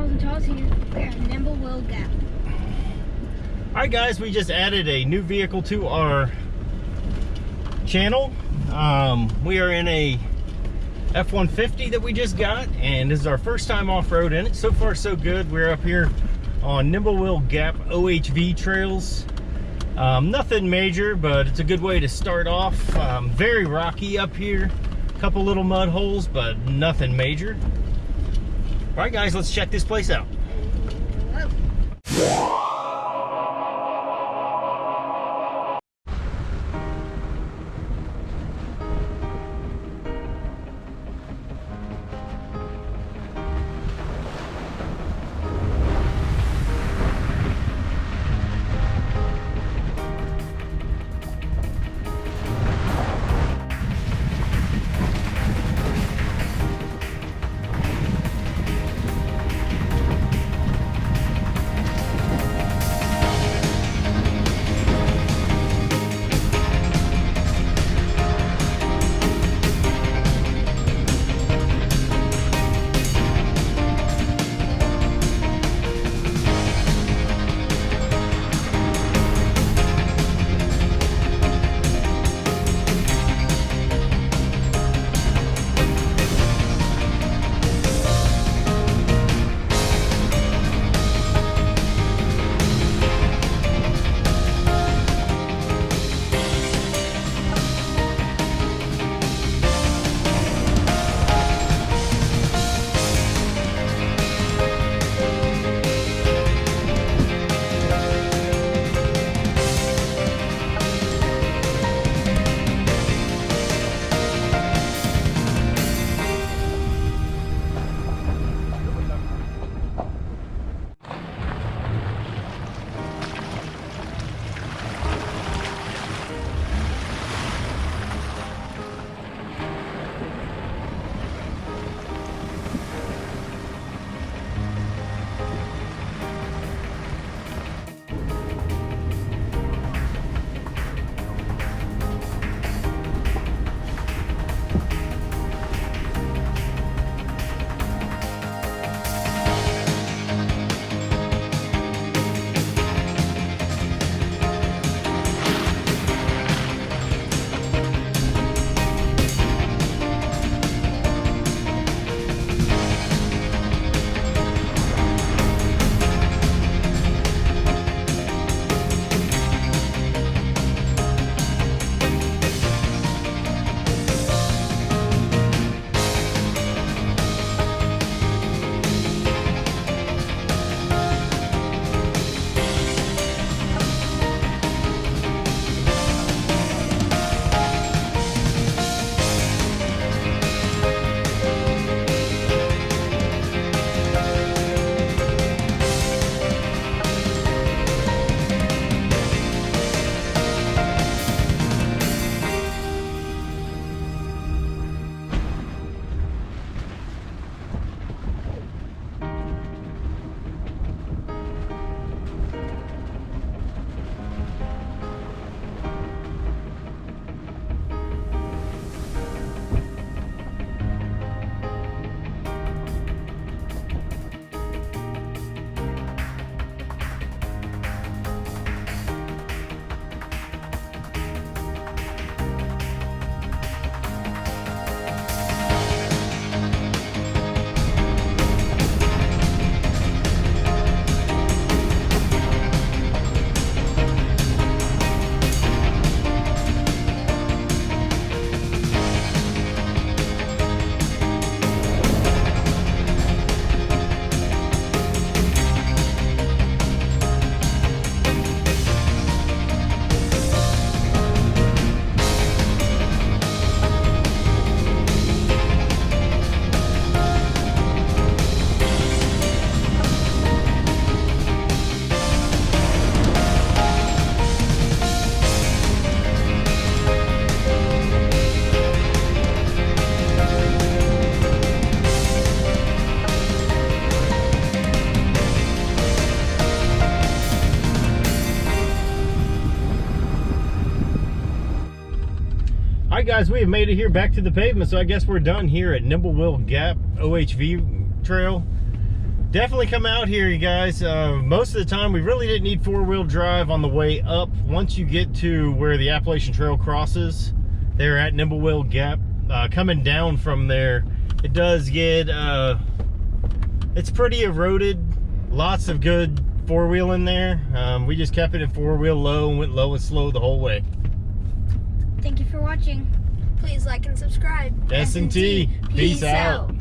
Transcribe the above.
Charles and Charles here. We're at Nimblewill Gap. Alright guys, we just added a new vehicle to our channel. We are in a F-150 that we just got, and this is our first time off-road in it. So far so good. We're up here on Nimblewill Gap OHV trails. Nothing major, but it's a good way to start off. Very rocky up here. A couple little mud holes, but nothing major. Alright guys, let's check this place out. Alright guys, we have made it here back to the pavement, so I guess we're done here at Nimblewill Gap OHV Trail. definitely come out here, you guys. Most of the time we really didn't need four-wheel drive on the way up. Once you get to where the Appalachian Trail crosses there at Nimblewill Gap, coming down from there, it does get it's pretty eroded. Lots of good four-wheel in there. We just kept it in four-wheel low and went low and slow the whole way. Thank you for watching. Please like and subscribe. S&T. Peace out.